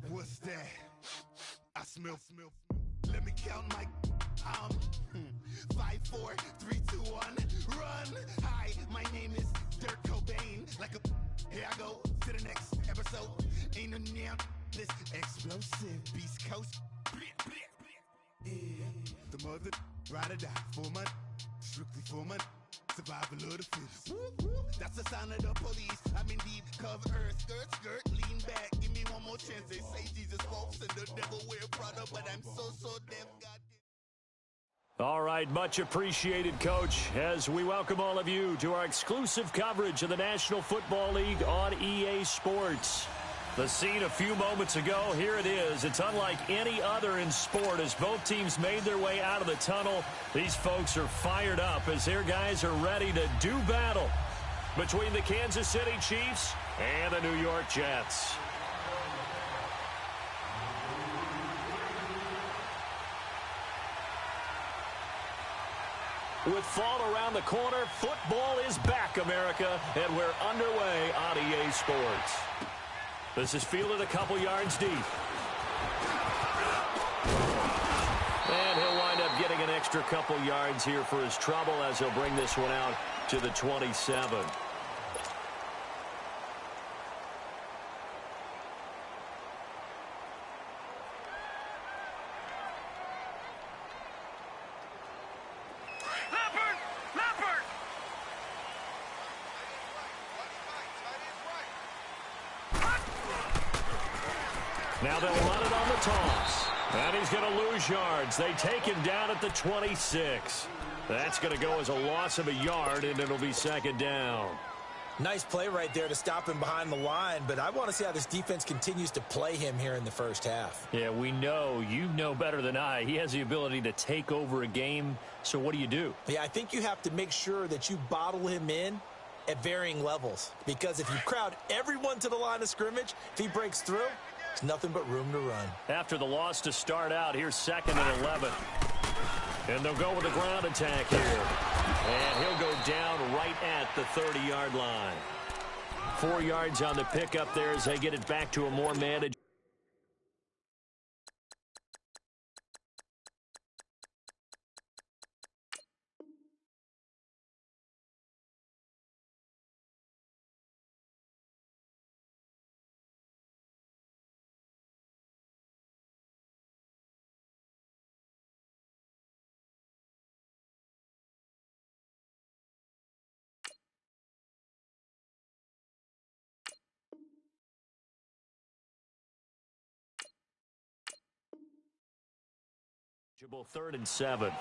What's that? I smell. Let me count my 5, 4, 3, 2, 1, run. Hi, my name is Dirk Cobain. Like a here I go to the next episode. Ain't no damn this explosive Beast Coast. Yeah. The mother ride or die for my strictly for my survival of the fittest. That's the sound of the police. I'm in deep cover earth, skirt, lean back. Give me one more chance. They say Jesus walks and the devil wear Prada, but I'm so deaf. All right, much appreciated, Coach, as we welcome all of you to our exclusive coverage of the National Football League on EA Sports. The scene a few moments ago, here it is. It's unlike any other in sport as both teams made their way out of the tunnel. These folks are fired up as their guys are ready to do battle between the Kansas City Chiefs and the New York Jets. With fall around the corner, football is back, America, and we're underway on EA Sports. This is fielded a couple yards deep. And he'll wind up getting an extra couple yards here for his trouble as he'll bring this one out to the 27. Now they'll run it on the toss. And he's going to lose yards. They take him down at the 26. That's going to go as a loss of a yard, and it'll be second down. Nice play right there to stop him behind the line, but I want to see how this defense continues to play him here in the first half. Yeah, we know. You know better than I. He has the ability to take over a game, so what do? Yeah, I think you have to make sure that you bottle him in at varying levels, because if you crowd everyone to the line of scrimmage, if he breaks through, there's nothing but room to run. After the loss to start out, here's 2nd and 11. And they'll go with a ground attack here. And he'll go down right at the 30-yard line. 4 yards on the pickup there as they get it back to a more managed. Third and 7.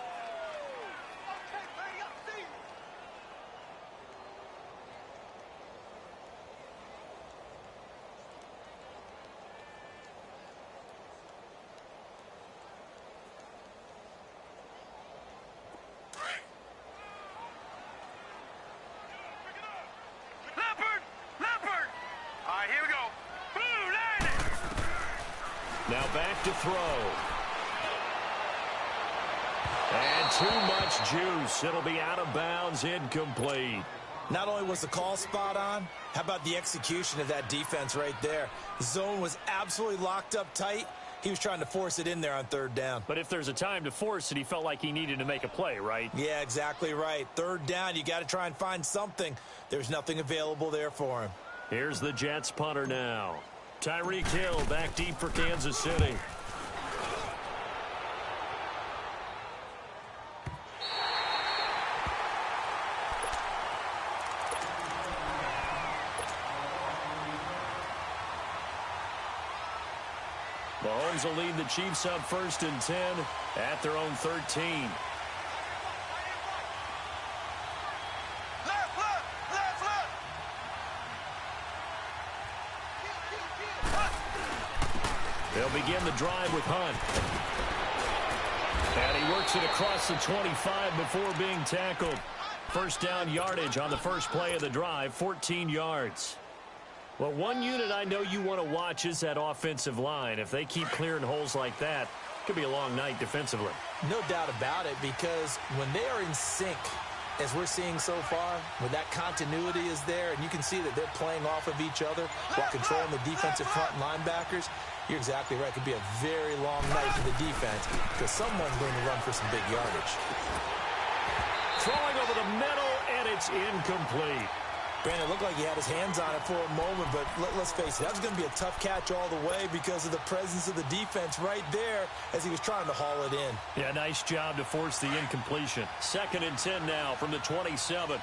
Leopard! All right, here we go. Boom, landed! Now back to throw. And too much juice. It'll be out of bounds, incomplete. Not only was the call spot on, how about the execution of that defense right there? The zone was absolutely locked up tight. He was trying to force it in there on 3rd down. But if there's a time to force it, he felt like he needed to make a play, right? Yeah, exactly right. 3rd down, you got to try and find something. There's nothing available there for him. Here's the Jets punter now. Tyreek Hill back deep for Kansas City. Mahomes will lead the Chiefs up 1st and 10 at their own 13. Left! They'll begin the drive with Hunt. And he works it across the 25 before being tackled. First down yardage on the first play of the drive, 14 yards. Well, one unit I know you want to watch is that offensive line. If they keep clearing holes like that, it could be a long night defensively. No doubt about it, because when they are in sync, as we're seeing so far, where that continuity is there, and you can see that they're playing off of each other while controlling the defensive front and linebackers, you're exactly right. It could be a very long night for the defense because someone's going to run for some big yardage. Throwing over the middle, and it's incomplete. Brandon, it looked like he had his hands on it for a moment, but let's face it, that was going to be a tough catch all the way because of the presence of the defense right there as he was trying to haul it in. Yeah, nice job to force the incompletion. 2nd and 10 now from the 27.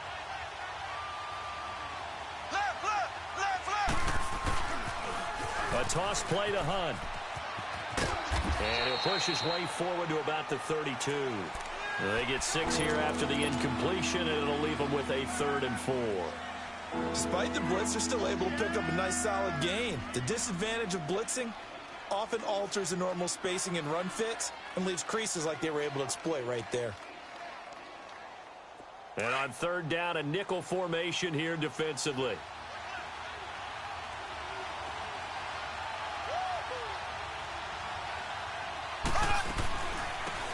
A toss play to Hunt. And he'll push his way forward to about the 32. They get 6 here after the incompletion, and it'll leave them with a 3rd and 4. Despite the blitz, they're still able to pick up a nice solid gain. The disadvantage of blitzing often alters the normal spacing and run fits and leaves creases like they were able to exploit right there. And on 3rd down, a nickel formation here defensively.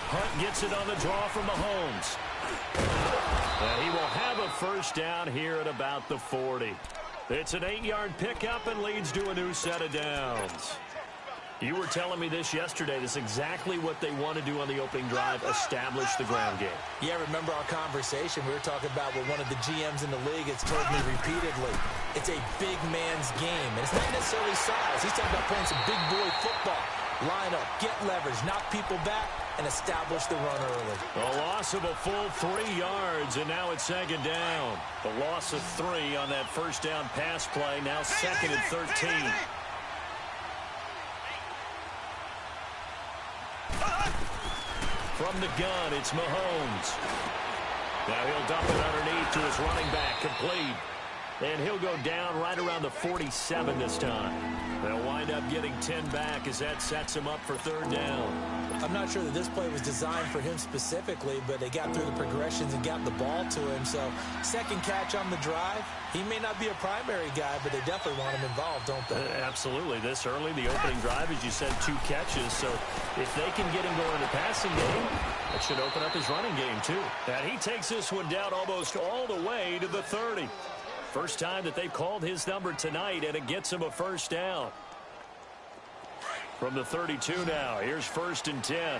Hunt gets it on the draw from Mahomes. And he will have a 1st down here at about the 40. It's an 8-yard pickup and leads to a new set of downs. You were telling me this yesterday. This is exactly what they want to do on the opening drive, establish the ground game. Yeah, remember our conversation? We were talking about what one of the GMs in the league has told me repeatedly. It's a big man's game, and it's not necessarily size. He's talking about playing some big boy football. Line up, get leverage, knock people back, and establish the run early. A loss of a full 3 yards, and now it's 2nd down. The loss of 3 on that 1st down pass play, now 2nd and 13. From the gun, it's Mahomes. Now he'll dump it underneath to his running back, complete. And he'll go down right around the 47 this time. They'll wind up getting 10 back as that sets him up for 3rd down. I'm not sure that this play was designed for him specifically, but they got through the progressions and got the ball to him. So 2nd catch on the drive. He may not be a primary guy, but they definitely want him involved, don't they? Absolutely. This early, the opening drive, as you said, 2 catches. So if they can get him going in the passing game, that should open up his running game too. And he takes this one down almost all the way to the 30. First time that they've called his number tonight, and it gets him a 1st down. From the 32 now, here's 1st and 10.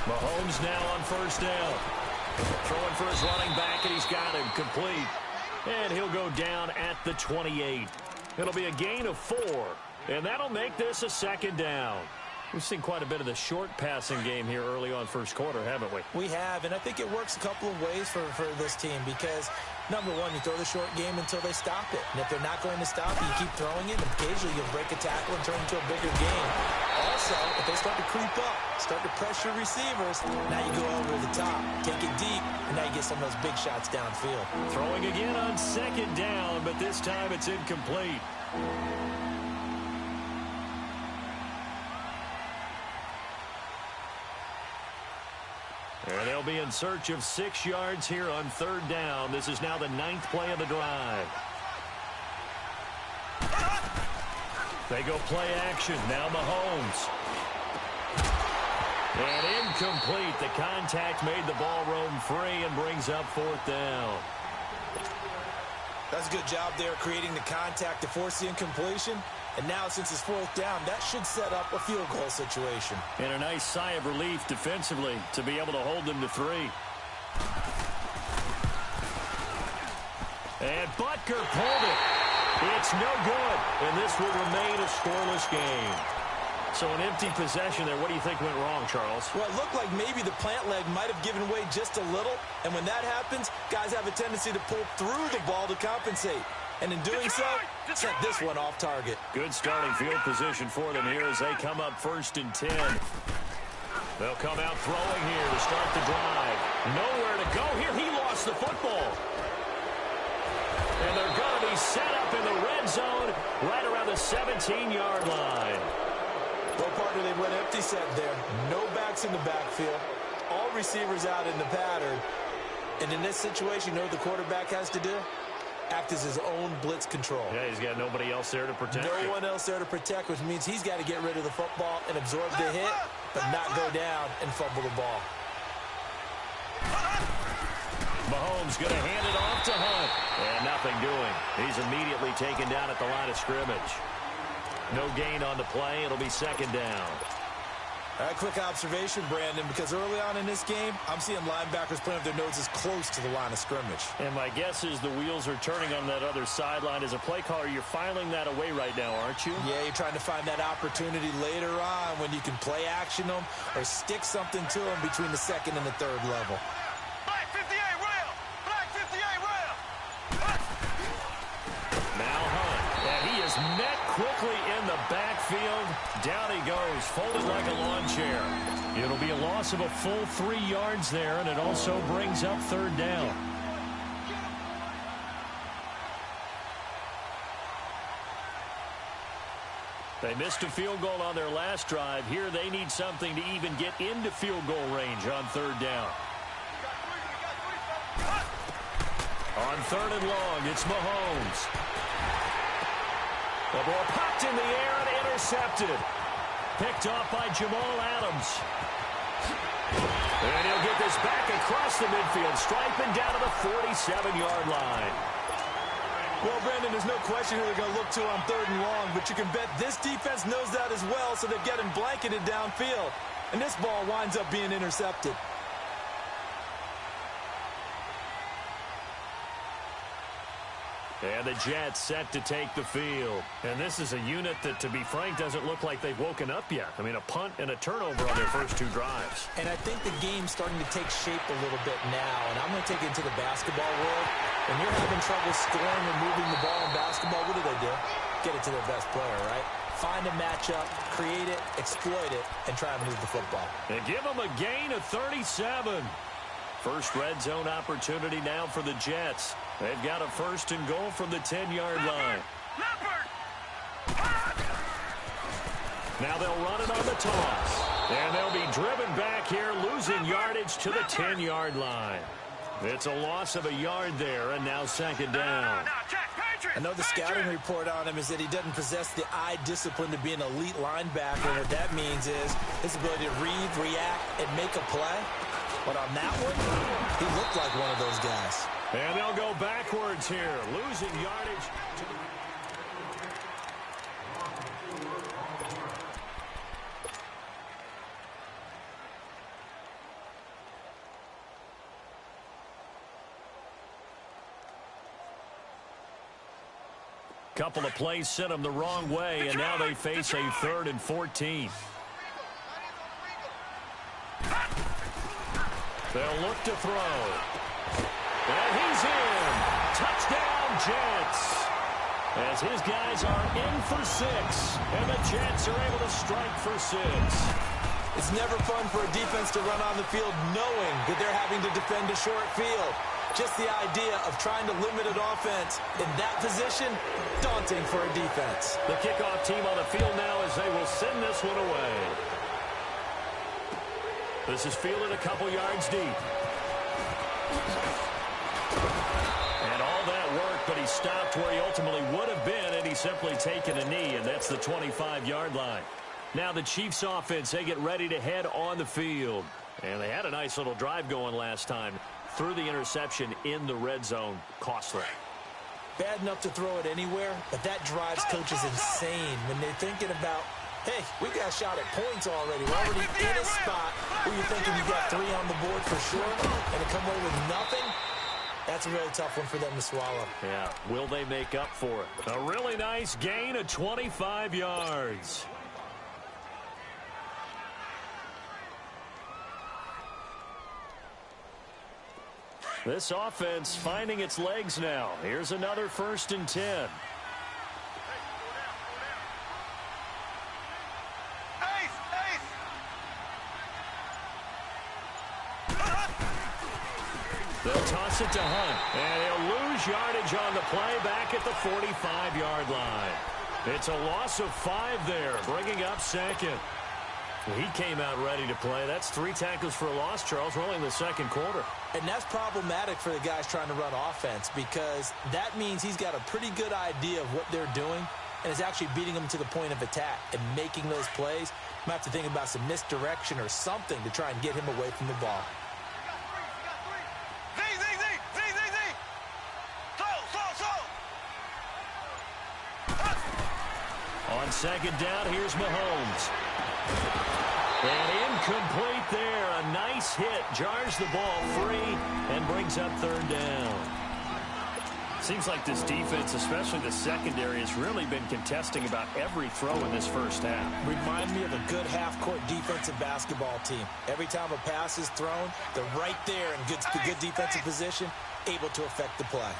Mahomes now on 1st down. Throwing for his running back, and he's got him complete. And he'll go down at the 28. It'll be a gain of 4, and that'll make this a 2nd down. We've seen quite a bit of the short passing game here early on 1st quarter, haven't we? We have, and I think it works a couple of ways for this team because, number one, you throw the short game until they stop it. And if they're not going to stop it, you keep throwing it, and occasionally you'll break a tackle and turn it into a bigger game. Also, if they start to creep up, start to pressure receivers, now you go over the top, take it deep, and now you get some of those big shots downfield. Throwing again on 2nd down, but this time it's incomplete. And they'll be in search of 6 yards here on 3rd down. This is now the 9th play of the drive. They go play action. Now Mahomes. And incomplete. The contact made the ball roam free and brings up 4th down. That's a good job there creating the contact to force the incompletion. And now, since it's 4th down, that should set up a field goal situation. And a nice sigh of relief defensively to be able to hold them to 3. And Butker pulled it. It's no good. And this will remain a scoreless game. So an empty possession there. What do you think went wrong, Charles? Well, it looked like maybe the plant leg might have given way just a little. And when that happens, guys have a tendency to pull through the ball to compensate. And in doing so, set this one off target. Good starting field position for them here as they come up 1st and 10. They'll come out throwing here to start the drive. Nowhere to go here. He lost the football. And they're going to be set up in the red zone right around the 17-yard line. Well, partner, they went empty set there. No backs in the backfield. All receivers out in the pattern. And in this situation, you know what the quarterback has to do? act as his own blitz control. Yeah, he's got nobody else there to protect him. No one else there to protect, which means he's got to get rid of the football and absorb the hit, but not go down and fumble the ball. Mahomes going to hand it off to Hunt. And nothing doing. He's immediately taken down at the line of scrimmage. No gain on the play. It'll be second down. Quick observation, Brandon, because early on in this game, I'm seeing linebackers playing with their noses close to the line of scrimmage. And my guess is the wheels are turning on that other sideline. As a play caller, you're filing that away right now, aren't you? Yeah, you're trying to find that opportunity later on when you can play action them or stick something to them between the second and the third level. Black 58 rail! Black 58 rail! Now Hunt. And he is met quickly in the backfield. Down he goes, folded like a lawn chair. It'll be a loss of a full 3 yards there, and it also brings up third down. They missed a field goal on their last drive. Here they need something to even get into field goal range on third down. On third and long, it's Mahomes. The ball popped in the air and intercepted. Picked off by Jamal Adams. And he'll get this back across the midfield, striping down to the 47-yard line. Well, Brandon, there's no question who they're going to look to on third and long, but you can bet this defense knows that as well, so they're getting blanketed downfield. And this ball winds up being intercepted. And the Jets set to take the field. And this is a unit that, to be frank, doesn't look like they've woken up yet. I mean, a punt and a turnover on their first 2 drives. And I think the game's starting to take shape a little bit now. And I'm going to take it into the basketball world. When you're having trouble scoring or moving the ball in basketball, what do? Get it to their best player, right? Find a matchup, create it, exploit it, and try and move the football. They give them a gain of 37. First red zone opportunity now for the Jets. They've got a first and goal from the 10-yard line. Now they'll run it on the toss. And they'll be driven back here, losing yardage to the 10-yard line. It's a loss of a yard there, and now second down. I know the scouting report on him is that he doesn't possess the eye discipline to be an elite linebacker. And what that means is his ability to read, react, and make a play. But on that one, he looked like one of those guys. And they'll go backwards here, losing yardage. Couple of plays sent them the wrong way, and now they face a 3rd and 14. They'll look to throw. And he's in. Touchdown, Jets. As his guys are in for 6, and the Jets are able to strike for 6. It's never fun for a defense to run on the field knowing that they're having to defend a short field. Just the idea of trying to limit an offense in that position, daunting for a defense. The kickoff team on the field now as they will send this one away. This is fielded a couple yards deep. And all that work, but he stopped where he ultimately would have been, and he's simply taken a knee, and that's the 25-yard line. Now the Chiefs offense, they get ready to head on the field. And they had a nice little drive going last time. Through the interception in the red zone, costly. Bad enough to throw it anywhere, but that drives coaches insane when they're thinking about, hey, we got a shot at points already. We're already in a spot where you're thinking you got 3 on the board for sure, and to come away with nothing, that's a really tough one for them to swallow. Yeah, will they make up for it? A really nice gain of 25 yards. This offense finding its legs now. Here's another 1st and 10. They'll toss it to Hunt, and he'll lose yardage on the play back at the 45-yard line. It's a loss of 5 there, bringing up second. Well, he came out ready to play. That's 3 tackles for a loss, Charles. We're only in the second quarter. And that's problematic for the guys trying to run offense because that means he's got a pretty good idea of what they're doing and is actually beating them to the point of attack and making those plays. Might have to think about some misdirection or something to try and get him away from the ball. On second down, here's Mahomes. And incomplete there. A nice hit. Jars the ball free and brings up third down. Seems like this defense, especially the secondary, has really been contesting about every throw in this first half. Remind me of a good half-court defensive basketball team. Every time a pass is thrown, they're right there in good defensive position, able to affect the play.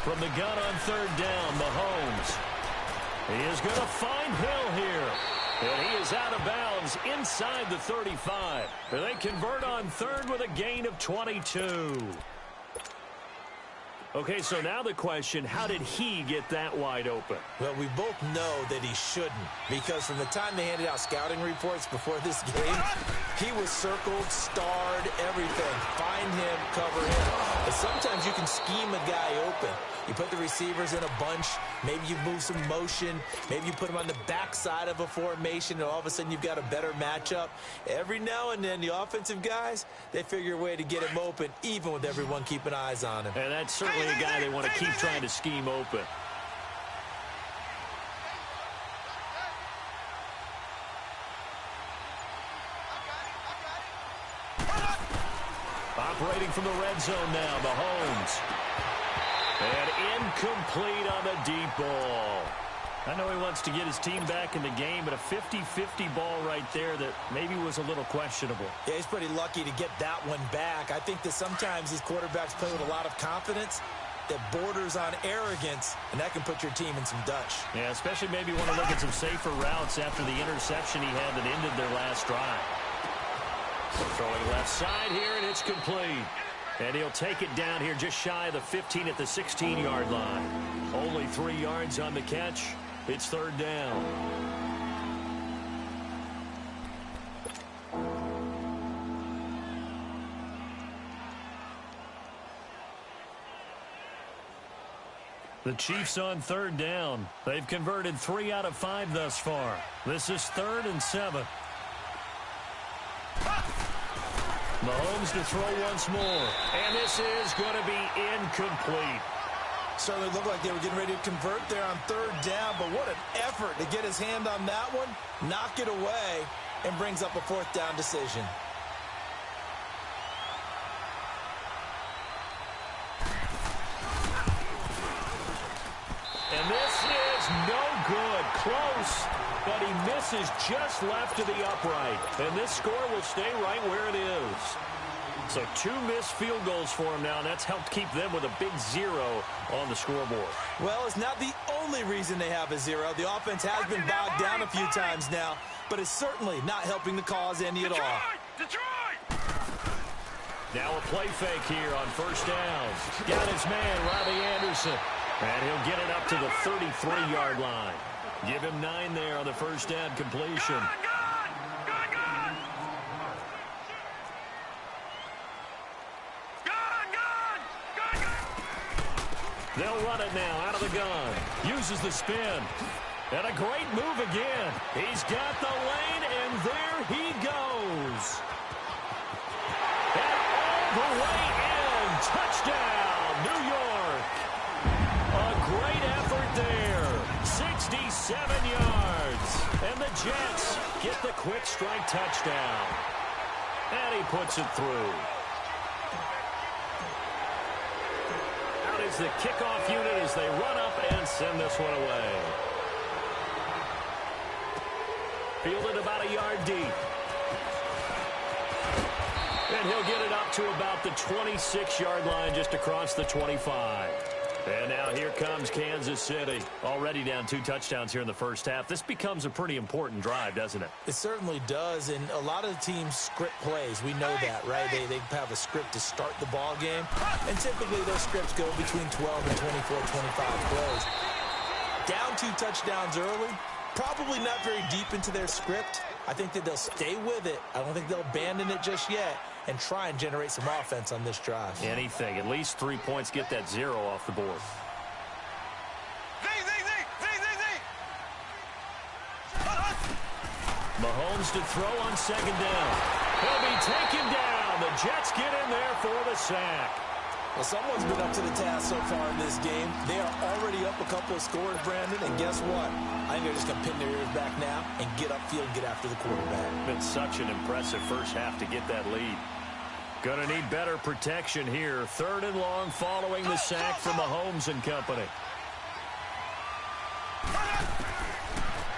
From the gun on third down, Mahomes. He is going to find Hill here. And he is out of bounds inside the 35. They convert on third with a gain of 22. Okay, so now the question, how did he get that wide open? Well, we both know that he shouldn't because from the time they handed out scouting reports before this game, he was circled, starred, everything. Find him, cover him. But sometimes you can scheme a guy open. You put the receivers in a bunch. Maybe you move some motion. Maybe you put them on the backside of a formation, and all of a sudden you've got a better matchup. Every now and then, the offensive guys, they figure a way to get him open, even with everyone keeping eyes on him. And that's certainly a guy they want to keep trying to scheme open. Operating from the red zone now, Mahomes. And incomplete on the deep ball. I know he wants to get his team back in the game, but a 50-50 ball right there that maybe was a little questionable. Yeah, he's pretty lucky to get that one back. I think that sometimes these quarterbacks play with a lot of confidence that borders on arrogance, and that can put your team in some Dutch. Yeah, especially maybe want to look at some safer routes after the interception he had that ended their last drive. Throwing left side here, and it's complete. And he'll take it down here just shy of the 15 at the 16-yard line. Only 3 yards on the catch. It's third down. The Chiefs on third down. They've converted 3 out of 5 thus far. This is 3rd and 7. Mahomes to throw once more. And this is going to be incomplete. Certainly looked like they were getting ready to convert there on third down, but what an effort to get his hand on that one, knock it away, and brings up a 4th down decision. And this is no good. Close, but he misses just left of the upright. And this score will stay right where it is. So 2 missed field goals for him now, and that's helped keep them with a big 0 on the scoreboard. Well, it's not the only reason they have a 0. The offense has been bogged down a few times now, but it's certainly not helping the cause any at all. Detroit! Now a play fake here on first down. Got his man, Robbie Anderson. And he'll get it up to the 33-yard line. Give him 9 there on the first down completion. They'll run it now out of the gun. Uses the spin. And a great move again. He's got the lane, and there he goes. And all the way in. Touchdown, New York. A great effort there. 67 yards. And the Jets get the quick strike touchdown. And he puts it through. Out is the kickoff unit as they run up and send this one away. Fielded about a yard deep. And he'll get it up to about the 26-yard line just across the 25. And now here comes Kansas City. Already down 2 touchdowns here in the first half. This becomes a pretty important drive, doesn't it? It certainly does, and a lot of the teams script plays. We know that, right? They have a script to start the ball game, and typically those scripts go between 12 and 24, 25 plays. Down 2 touchdowns early, probably not very deep into their script. I think that they'll stay with it. I don't think they'll abandon it just yet and try and generate some offense on this drive. Anything. At least 3 points, get that 0 off the board. Mahomes to throw on 2nd down. He'll be taken down. The Jets get in there for the sack. Well, someone's been up to the task so far in this game. They are already up a couple of scores, Brandon, and guess what? I think they're just going to pin their ears back now and get upfield and get after the quarterback. Been such an impressive first half to get that lead. Going to need better protection here. 3rd and long following the sack from Mahomes and company.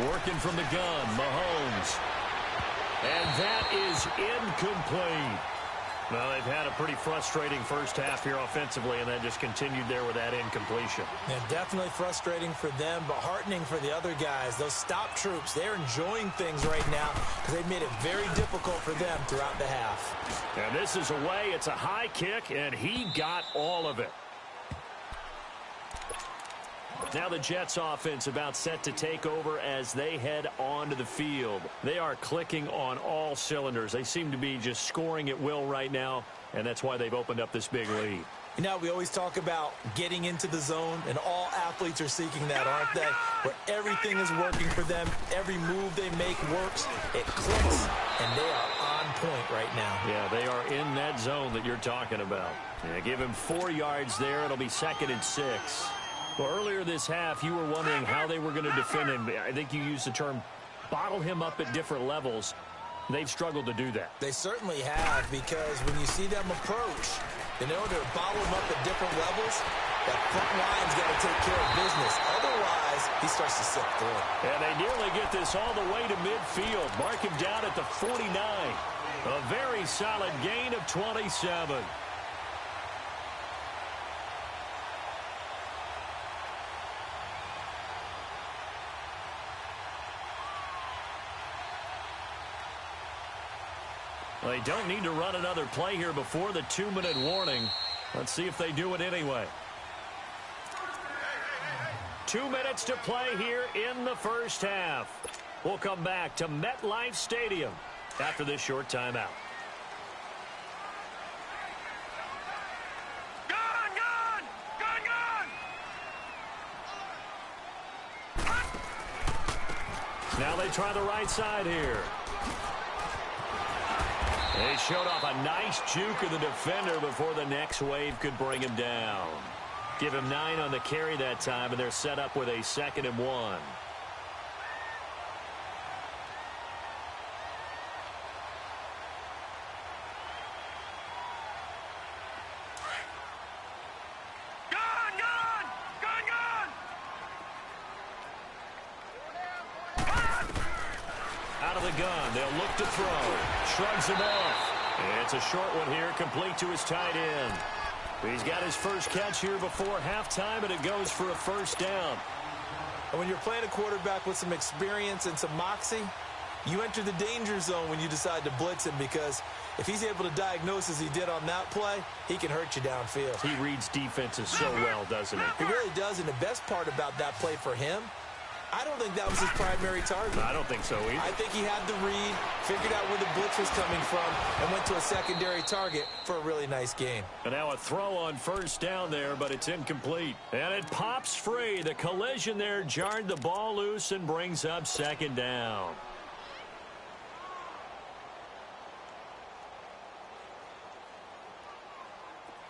Working from the gun, Mahomes. And that is incomplete. Well, they've had a pretty frustrating first half here offensively, and then just continued there with that incompletion. Yeah, definitely frustrating for them, but heartening for the other guys. Those stop troops, they're enjoying things right now because they've made it very difficult for them throughout the half. And this is away. It's a high kick, and he got all of it. Now the Jets offense about set to take over as they head onto the field. They are clicking on all cylinders. They seem to be just scoring at will right now, and that's why they've opened up this big lead. You know, we always talk about getting into the zone, and all athletes are seeking that, aren't they? Where everything is working for them, every move they make works, it clicks, and they are on point right now. Yeah, they are in that zone that you're talking about. Yeah, give him 4 yards there. It'll be 2nd and 6. Well, earlier this half, you were wondering how they were going to defend him. I think you used the term bottle him up at different levels. They've struggled to do that. They certainly have, because when you see them approach, in order to bottle him up at different levels, that front line's got to take care of business. Otherwise, he starts to slip through. And they nearly get this all the way to midfield. Mark him down at the 49. A very solid gain of 27. They don't need to run another play here before the 2-minute warning. Let's see if they do it anyway. 2 minutes to play here in the first half. We'll come back to MetLife Stadium after this short timeout. Now they try the right side here. They showed off a nice juke of the defender before the next wave could bring him down. Give him 9 on the carry that time, and they're set up with a 2nd and 1. Out of the gun, they'll look to throw. Shrugs him off. It's a short one here, complete to his tight end. He's got his first catch here before halftime, and it goes for a first down. And when you're playing a quarterback with some experience and some moxie, you enter the danger zone when you decide to blitz him, because if he's able to diagnose as he did on that play, he can hurt you downfield. He reads defenses so well, doesn't he? He really does, and the best part about that play for him, I don't think that was his primary target. I don't think so either. I think he had the read, figured out where the blitz was coming from, and went to a secondary target for a really nice gain. And now a throw on first down there, but it's incomplete. And it pops free. The collision there jarred the ball loose and brings up 2nd down.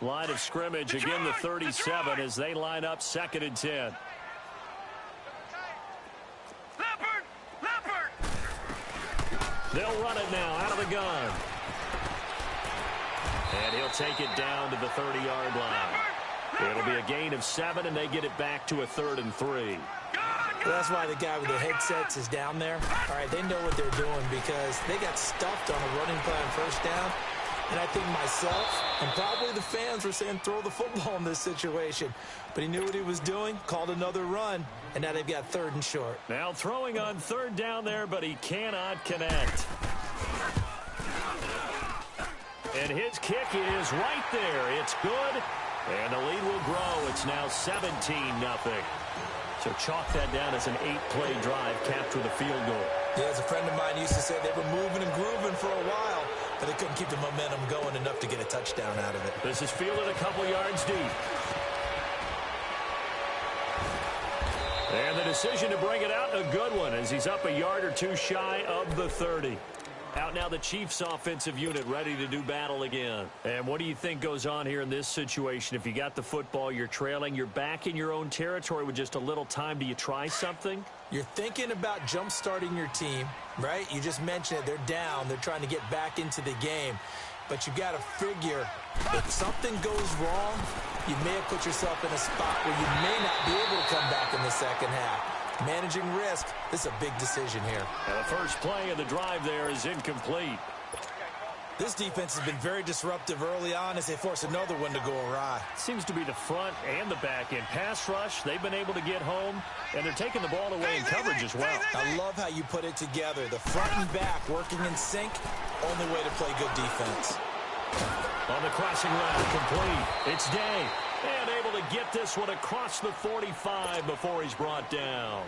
Line of scrimmage, again the 37 as they line up 2nd and 10. They'll run it now out of the gun. And he'll take it down to the 30-yard line. It'll be a gain of 7, and they get it back to a 3rd and 3. Well, that's why the guy with the headsets is down there. All right, they know what they're doing because they got stuffed on a running play on first down. And I think myself and probably the fans were saying throw the football in this situation. But he knew what he was doing, called another run, and now they've got 3rd and short. Now throwing on 3rd down there, but he cannot connect. And his kick is right there. It's good, and the lead will grow. It's now 17-0. So chalk that down as an 8-play drive capped with a field goal. Yeah, as a friend of mine used to say, they were moving and grooving for a while, but they couldn't keep the momentum going enough to get a touchdown out of it. This is fielded a couple yards deep. And the decision to bring it out, a good one, as he's up a yard or two shy of the 30. Out now the Chiefs offensive unit ready to do battle again. And what do you think goes on here in this situation? If you got the football, you're trailing, you're back in your own territory with just a little time. Do you try something? You're thinking about jump-starting your team, right? You just mentioned it. They're down. They're trying to get back into the game. But you got to figure if something goes wrong, you may have put yourself in a spot where you may not be able to come back in the second half. Managing risk, this is a big decision here. And the first play of the drive there is incomplete. This defense has been very disruptive early on as they force another one to go awry. Seems to be the front and the back end. Pass rush, they've been able to get home, and they're taking the ball away in coverage as well. I love how you put it together. The front and back working in sync, only way to play good defense. On the crossing route, complete. It's Day. And able to get this one across the 45 before he's brought down.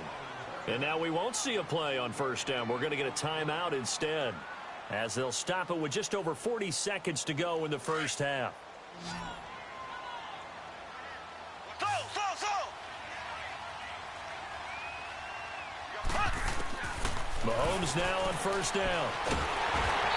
And now we won't see a play on 1st down. We're going to get a timeout instead, as they'll stop it with just over 40 seconds to go in the first half. Mahomes now on 1st down.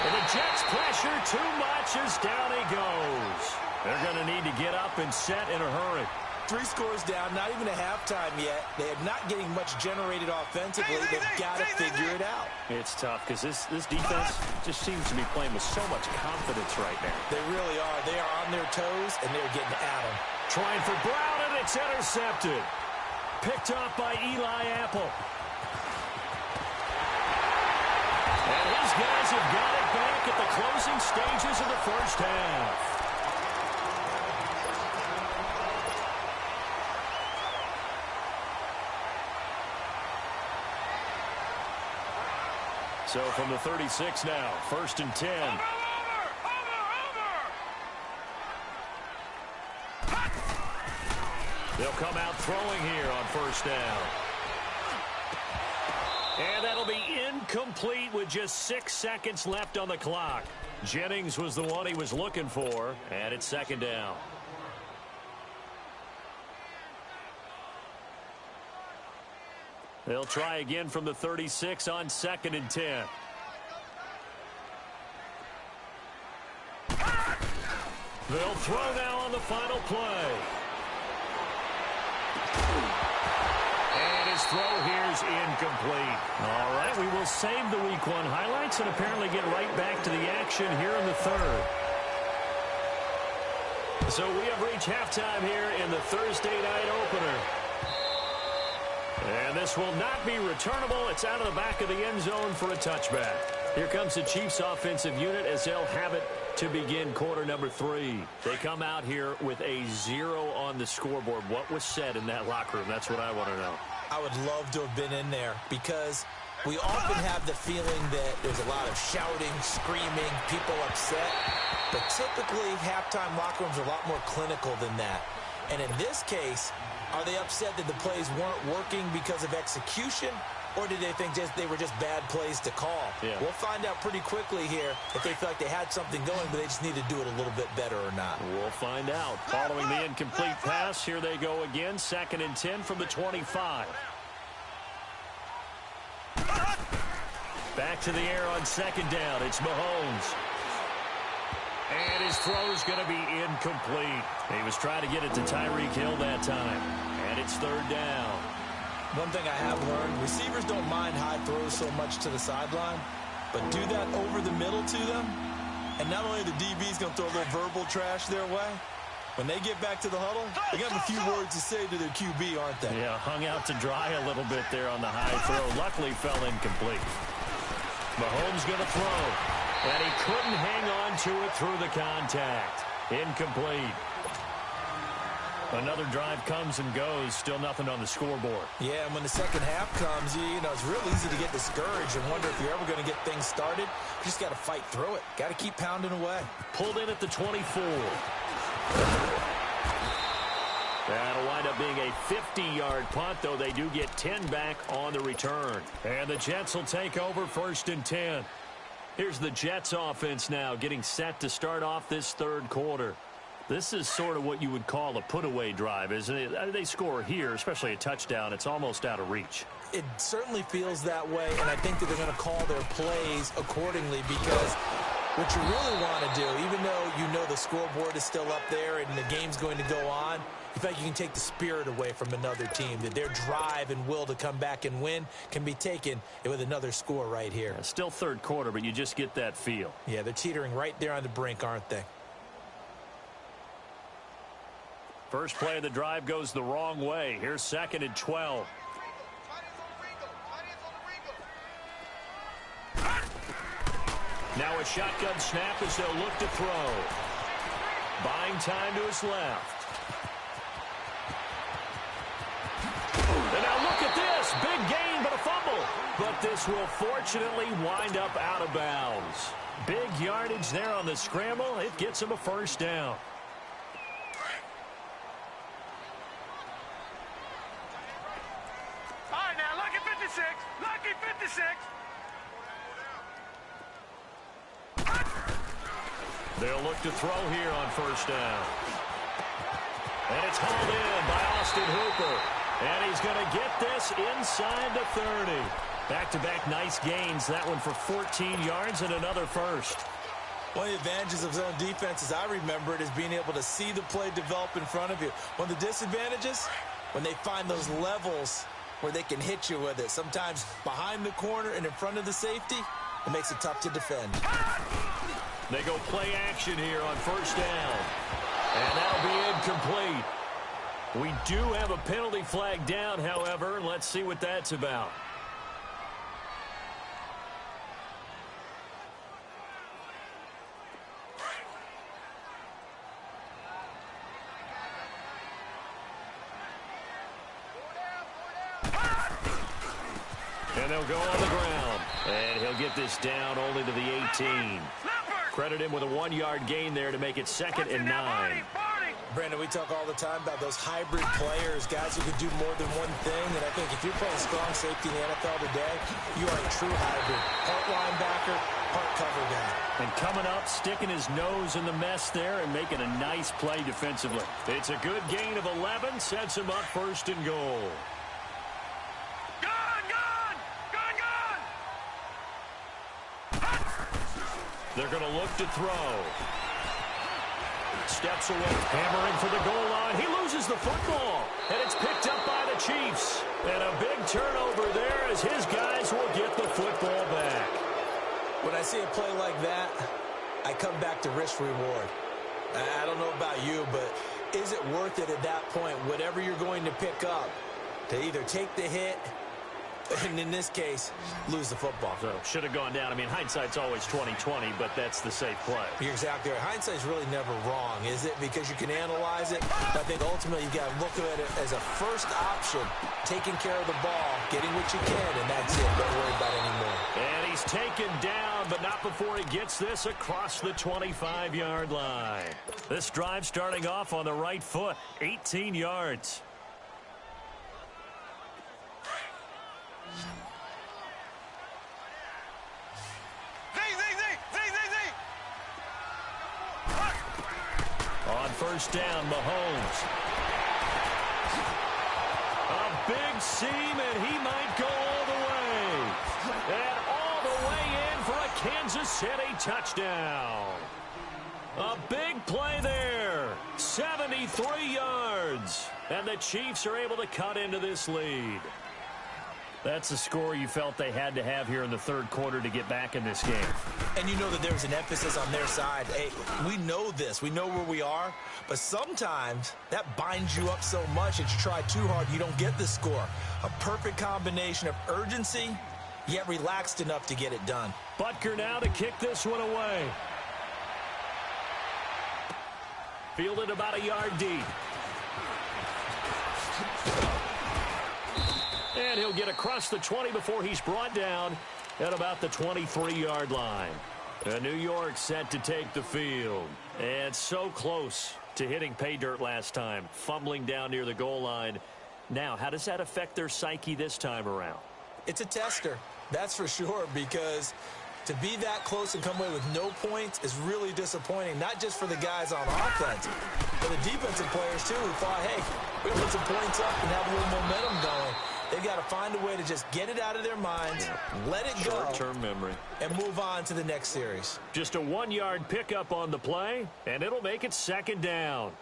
And the Jets pressure too much as down he goes. They're going to need to get up and set in a hurry. 3 scores down, not even a halftime yet. They are not getting much generated offensively. They've got to figure it out. It's tough because this defense just seems to be playing with so much confidence right now. They really are. They are on their toes, and they're getting at them. Trying for Brown, and it's intercepted. Picked off by Eli Apple. And these guys have got it back at the closing stages of the first half. So from the 36 now, 1st and 10. They'll come out throwing here on 1st down. And that'll be incomplete with just 6 seconds left on the clock. Jennings was the one he was looking for, and it's 2nd down. They'll try again from the 36 on 2nd and 10. They'll throw now on the final play. And his throw here's incomplete. All right, we will save the Week 1 highlights and apparently get right back to the action here in the 3rd. So we have reached halftime here in the Thursday night opener. And this will not be returnable. It's out of the back of the end zone for a touchback. Here comes the Chiefs offensive unit as they'll have it to begin quarter number 3. They come out here with a 0 on the scoreboard. What was said in that locker room? That's what I want to know. I would love to have been in there because we often have the feeling that there's a lot of shouting, screaming, people upset. But typically, halftime locker rooms are a lot more clinical than that. And in this case, are they upset that the plays weren't working because of execution? Or did they think they were just bad plays to call? Yeah. We'll find out pretty quickly here if they feel like they had something going, but they just need to do it a little bit better or not. We'll find out. Following the incomplete pass, here they go again. 2nd and 10 from the 25. Back to the air on 2nd down. It's Mahomes. And his throw's going to be incomplete. He was trying to get it to Tyreek Hill that time. And it's 3rd down. One thing I have learned, receivers don't mind high throws so much to the sideline, but do that over the middle to them, and not only the DB's going to throw a little verbal trash their way, when they get back to the huddle, they got a few words to say to their QB, aren't they? Yeah, hung out to dry a little bit there on the high throw. Luckily fell incomplete. Mahomes going to throw. And he couldn't hang on to it through the contact. Incomplete. Another drive comes and goes. Still nothing on the scoreboard. Yeah, and when the second half comes, you know, it's real easy to get discouraged and wonder if you're ever going to get things started. You just got to fight through it. Got to keep pounding away. Pulled in at the 24. That'll wind up being a 50-yard punt, though they do get 10 back on the return. And the Jets will take over 1st and 10. Here's the Jets offense now getting set to start off this third quarter. This is sort of what you would call a put-away drive, isn't it? They score here, especially a touchdown. It's almost out of reach. It certainly feels that way, and I think that they're going to call their plays accordingly because what you really want to do, even though you know the scoreboard is still up there and the game's going to go on, you feel like you can take the spirit away from another team, that their drive and will to come back and win can be taken with another score right here. Yeah, still third quarter, but you just get that feel. Yeah, they're teetering right there on the brink, aren't they? First play of the drive goes the wrong way. Here's 2nd and 12. Now a shotgun snap as they'll look to throw. Buying time to his left. And now look at this. Big gain, but a fumble. But this will fortunately wind up out of bounds. Big yardage there on the scramble. It gets him a first down. All right, now, lucky 56. Lucky 56. They'll look to throw here on first down. And it's hauled in by Austin Hooper. And he's going to get this inside the 30. Back-to-back nice gains. That one for 14 yards and another first. One of the advantages of zone defense, as I remember it, is being able to see the play develop in front of you. One of the disadvantages, when they find those levels where they can hit you with it. Sometimes behind the corner and in front of the safety, it makes it tough to defend. They go play action here on first down. And that'll be incomplete. We do have a penalty flag down, however. Let's see what that's about. And they'll go on the ground. And he'll get this down only to the 18. Credit him with a 1-yard gain there to make it 2nd and 9. Brandon, we talk all the time about those hybrid players, guys who could do more than one thing. And I think if you're playing strong safety in the NFL today, you are a true hybrid. Part linebacker, part cover guy. And coming up, sticking his nose in the mess there and making a nice play defensively. It's a good gain of 11, sets him up 1st and goal. They're going to look to throw. Steps away, hammering for the goal line. He loses the football, and it's picked up by the Chiefs. And a big turnover there as his guys will get the football back. When I see a play like that, I come back to risk-reward. I don't know about you, but is it worth it at that point, whatever you're going to pick up, to either take the hit, and in this case, lose the football? So, should have gone down. I mean, hindsight's always 20/20, but that's the safe play. You're exactly right. Hindsight's really never wrong, is it? Because you can analyze it. But I think ultimately you've got to look at it as a first option, taking care of the ball, getting what you can, and that's it. Don't worry about it anymore. And he's taken down, but not before he gets this across the 25-yard line. This drive starting off on the right foot, 18 yards. On first down, Mahomes. A big seam, and he might go all the way. And all the way in for a Kansas City touchdown. A big play there. 73 yards. And the Chiefs are able to cut into this lead. That's a score you felt they had to have here in the third quarter to get back in this game. And you know that there's an emphasis on their side. Hey, we know this. We know where we are. But sometimes that binds you up so much that you try too hard, you don't get the score. A perfect combination of urgency yet relaxed enough to get it done. Butker now to kick this one away. Fielded about a yard deep. And he'll get across the 20 before he's brought down at about the 23-yard line. New York set to take the field. And so close to hitting pay dirt last time, fumbling down near the goal line. Now, how does that affect their psyche this time around? It's a tester, that's for sure, because to be that close and come away with no points is really disappointing, not just for the guys on offense, but the defensive players, too, who thought, hey, we're going to put some points up and have a little momentum going. They've got to find a way to just get it out of their minds, let it go, short-term memory, and move on to the next series. Just a 1-yard pickup on the play, and it'll make it second down.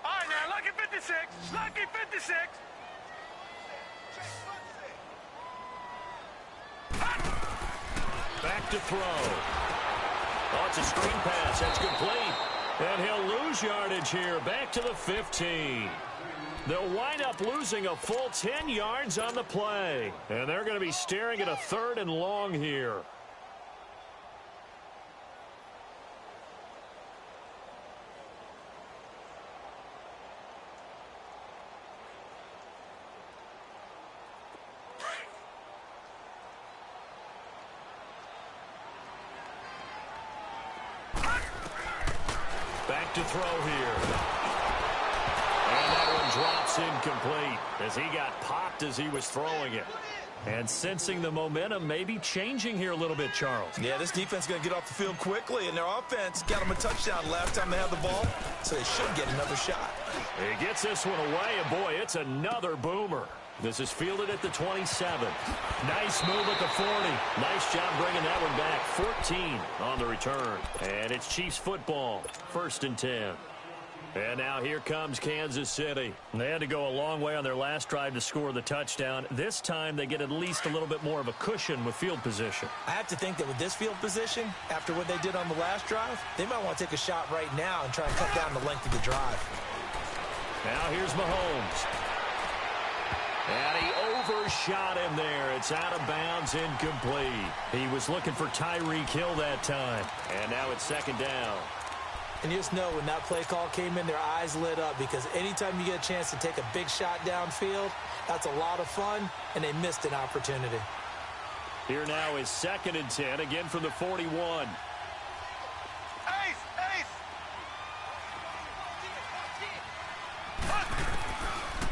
All right, now, lucky 56. Lucky 56. Back to throw. Oh, it's a screen pass. That's complete. And he'll lose yardage here. Back to the 15. They'll wind up losing a full 10 yards on the play. And they're going to be staring at a 3rd and long here. Back to throw here. And that one drops incomplete as he got popped as he was throwing it. And sensing the momentum maybe changing here a little bit, Charles. Yeah, this defense is going to get off the field quickly, and their offense got them a touchdown last time they had the ball, so they should get another shot. He gets this one away, and boy, it's another boomer. This is fielded at the 27. Nice move at the 40. Nice job bringing that one back. 14 on the return. And it's Chiefs football. 1st and 10. And now here comes Kansas City. They had to go a long way on their last drive to score the touchdown. This time they get at least a little bit more of a cushion with field position. I have to think that with this field position, after what they did on the last drive, they might want to take a shot right now and try and cut down the length of the drive. Now here's Mahomes. And he overshot him there. It's out of bounds, incomplete. He was looking for Tyreek Hill that time. And now it's 2nd down. And you just know when that play call came in, their eyes lit up, because anytime you get a chance to take a big shot downfield, that's a lot of fun, and they missed an opportunity. Here now is 2nd and 10, again from the 41.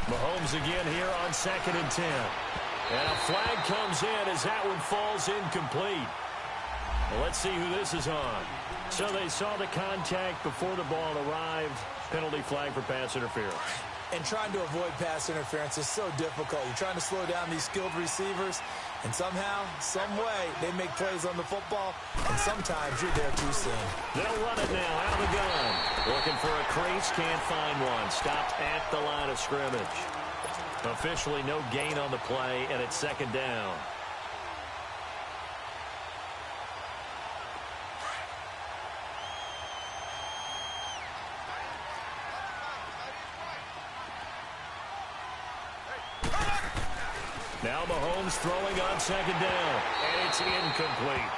Mahomes again here on 2nd and 10. And a flag comes in as that one falls incomplete. Well, let's see who this is on. So they saw the contact before the ball arrived. Penalty flag for pass interference. And trying to avoid pass interference is so difficult. You're trying to slow down these skilled receivers, and somehow, some way, they make plays on the football, and sometimes you're there too soon. They'll run it now out of the gun. Looking for a crease, can't find one. Stopped at the line of scrimmage. Officially no gain on the play, and it's 2nd down. Now Mahomes throwing on 2nd down, and it's incomplete.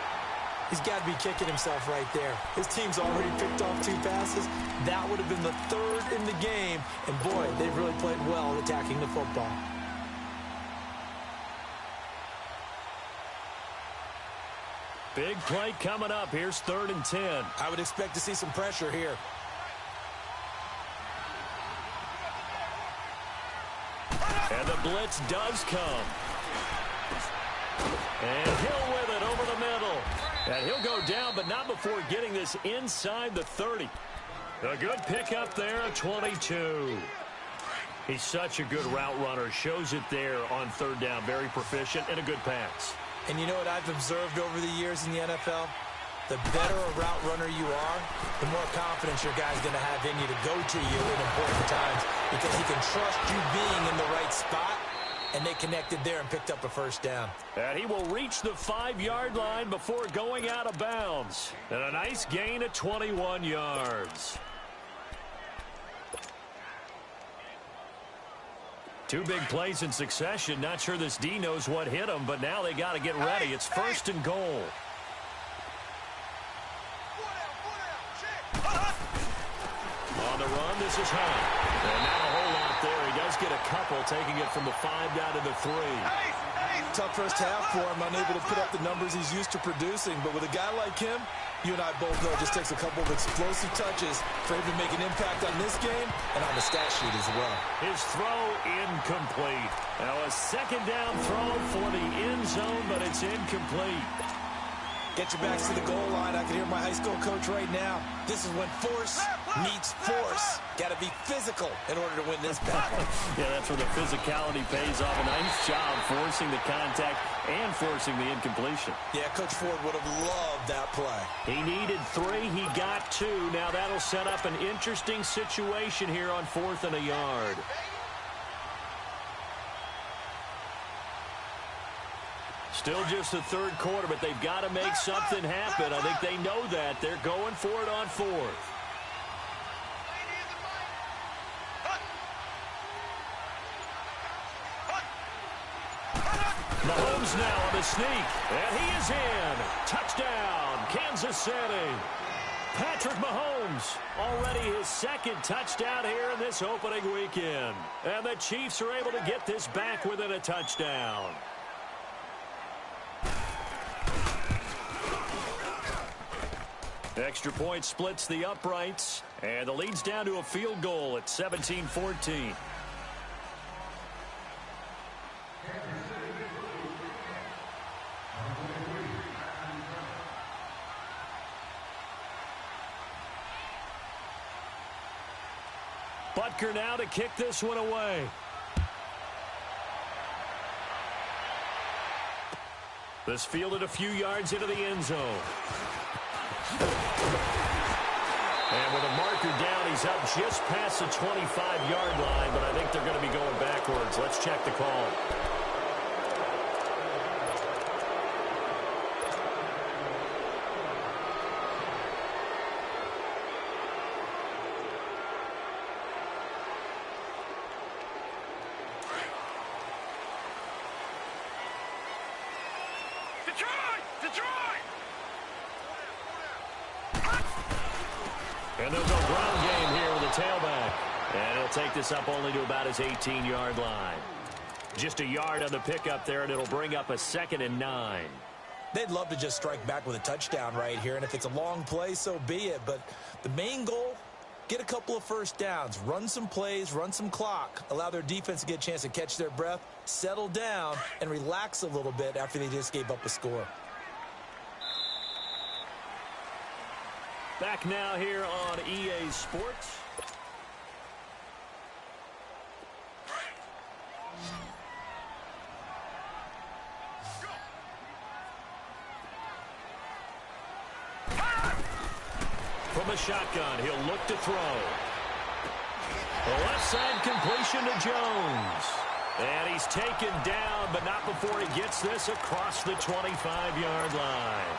He's got to be kicking himself right there. His team's already picked off 2 passes. That would have been the 3rd in the game, and boy, they've really played well attacking the football. Big play coming up. Here's 3rd and 10. I would expect to see some pressure here. And the blitz does come. And Hill with it over the middle. And he'll go down, but not before getting this inside the 30. A good pickup there at 22. He's such a good route runner. Shows it there on 3rd down. Very proficient and a good pass. And you know what I've observed over the years in the NFL? The better a route runner you are, the more confidence your guy's going to have in you to go to you in important times, because he can trust you being in the right spot, and they connected there and picked up a 1st down. And he will reach the 5-yard line before going out of bounds. And a nice gain at 21 yards. Two big plays in succession. Not sure this D knows what hit him, but now they got to get ready. It's first and goal. On the run, this is Hunt. And not a whole lot there. He does get a couple, taking it from the 5 down to the 3. Tough first half for him, unable to put up the numbers he's used to producing. But with a guy like him, you and I both know it just takes a couple of explosive touches for him to make an impact on this game and on the stat sheet as well. His throw incomplete. Now a second down throw for the end zone, but it's incomplete. Get your backs to the goal line. I can hear my high school coach right now. This is when force meets force. Got to be physical in order to win this battle. Yeah, that's where the physicality pays off. A nice job forcing the contact and forcing the incompletion. Yeah, Coach Ford would have loved that play. He needed 3. He got 2. Now that'll set up an interesting situation here on 4th and a yard. Still just the third quarter, but they've got to make something happen. I think they know that. They're going for it on 4th. Mahomes now on the sneak, and he is in. Touchdown, Kansas City. Patrick Mahomes, already his second touchdown here in this opening weekend. And the Chiefs are able to get this back within a touchdown. Extra point splits the uprights, and the lead's down to a field goal at 17-14. Butker now to kick this one away. This fielded a few yards into the end zone. And with a marker down, he's up just past the 25-yard line, but I think they're going to be going backwards. Let's check the call. And they'll go ground game here with the tailback. And he'll take this up only to about his 18-yard line. Just a yard on the pickup there, and it'll bring up a 2nd and 9. They'd love to just strike back with a touchdown right here, and if it's a long play, so be it. But the main goal, get a couple of first downs, run some plays, run some clock, allow their defense to get a chance to catch their breath, settle down, and relax a little bit after they just gave up a score. Back now here on EA Sports. From the shotgun, he'll look to throw. The left side completion to Jones. And he's taken down, but not before he gets this across the 25-yard line.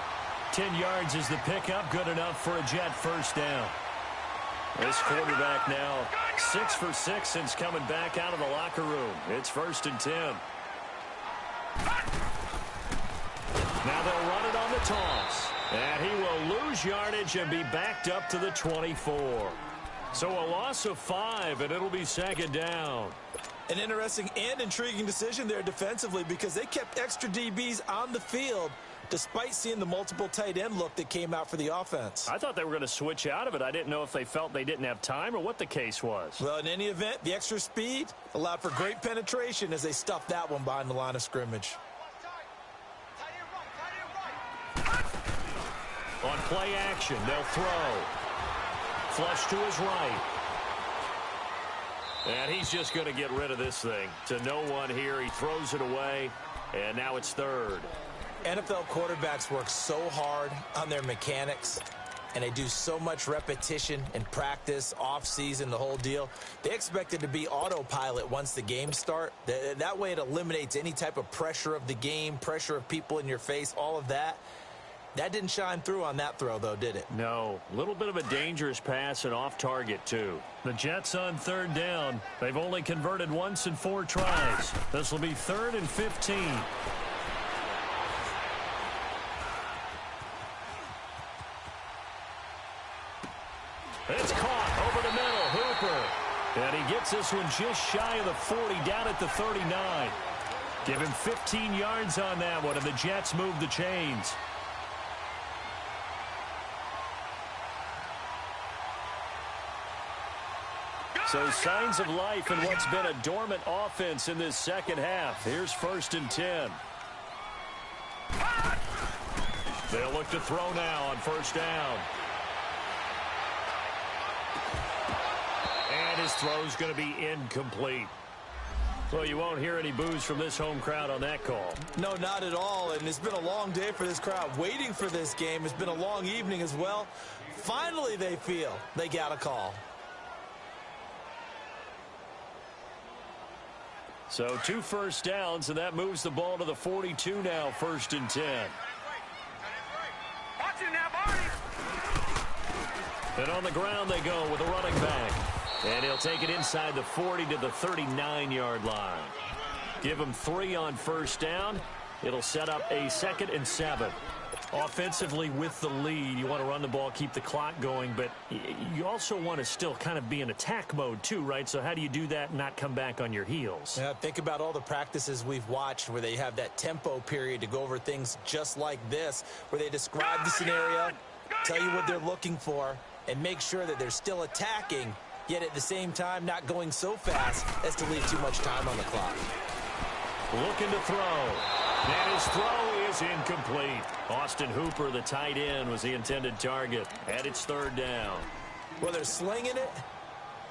10 yards is the pickup, good enough for a Jet first down. This quarterback now 6 for 6 since coming back out of the locker room. It's 1st and 10. Now they'll run it on the toss. And he will lose yardage and be backed up to the 24. So a loss of 5, and it'll be 2nd down. An interesting and intriguing decision there defensively because they kept extra DBs on the field despite seeing the multiple tight end look that came out for the offense. I thought they were going to switch out of it. I didn't know if they felt they didn't have time or what the case was. Well, in any event, the extra speed allowed for great penetration as they stuffed that one behind the line of scrimmage. On play action, they'll throw. Flush to his right. And he's just going to get rid of this thing. To no one here. He throws it away, and now it's 3rd. NFL quarterbacks work so hard on their mechanics, and they do so much repetition and practice, off-season, the whole deal. They expect it to be autopilot once the games start. That way it eliminates any type of pressure of the game, pressure of people in your face, all of that. That didn't shine through on that throw, though, did it? No. A little bit of a dangerous pass and off target, too. The Jets on third down. They've only converted once in 4 tries. This will be 3rd and 15. It's caught over the middle. Hooper. And he gets this one just shy of the 40, down at the 39. Give him 15 yards on that one, and the Jets move the chains. So signs of life in what's been a dormant offense in this second half. Here's 1st and 10. They'll look to throw now on 1st down. And his throw's going to be incomplete. Well, you won't hear any boos from this home crowd on that call. No, not at all. And it's been a long day for this crowd waiting for this game. It's been a long evening as well. Finally, they feel they got a call. So 2 first downs, and that moves the ball to the 42 now, 1st and 10. Watch it now, Barney. And on the ground they go with a running back. And he'll take it inside the 40 to the 39-yard line. Give him 3 on 1st down. It'll set up a 2nd and 7. Offensively with the lead, you want to run the ball, keep the clock going, but you also want to still kind of be in attack mode too, right? So how do you do that and not come back on your heels? Yeah, think about all the practices we've watched where they have that tempo period to go over things just like this, where they describe the scenario, tell you what they're looking for, and make sure that they're still attacking, yet at the same time not going so fast as to leave too much time on the clock. Looking to throw. And his throw is incomplete. Austin Hooper, the tight end, was the intended target. And it's 3rd down. Well, they're slinging it.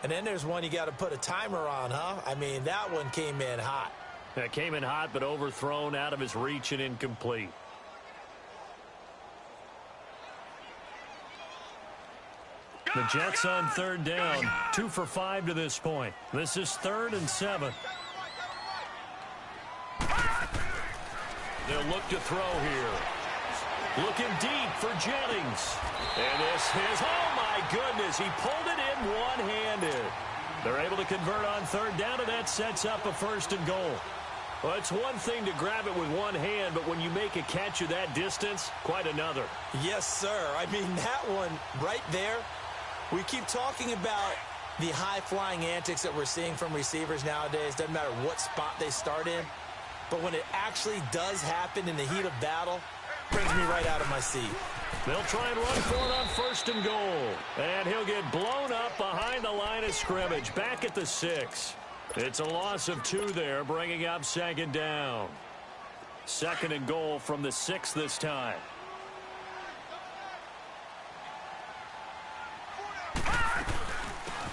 And then there's one you got to put a timer on, huh? I mean, that one came in hot. That came in hot, but overthrown, out of his reach, and incomplete. The Jets on 3rd down. 2 for 5 to this point. This is 3rd and 7. They'll look to throw here. Looking deep for Jennings. And this is, oh my goodness, he pulled it in one-handed. They're able to convert on 3rd down, and that sets up a 1st and goal. Well, it's one thing to grab it with one hand, but when you make a catch of that distance, quite another. Yes, sir. I mean, that one right there, we keep talking about the high-flying antics that we're seeing from receivers nowadays. Doesn't matter what spot they start in. But when it actually does happen in the heat of battle, brings me right out of my seat. They'll try and run for it on 1st and goal. And he'll get blown up behind the line of scrimmage, back at the 6. It's a loss of 2 there, bringing up 2nd down. 2nd and goal from the 6 this time.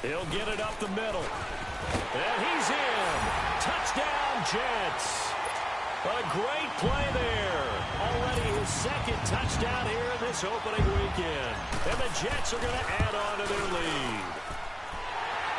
He'll get it up the middle. And he's in. Touchdown, Jets. A great play there. Already his 2nd touchdown here in this opening weekend. And the Jets are going to add on to their lead.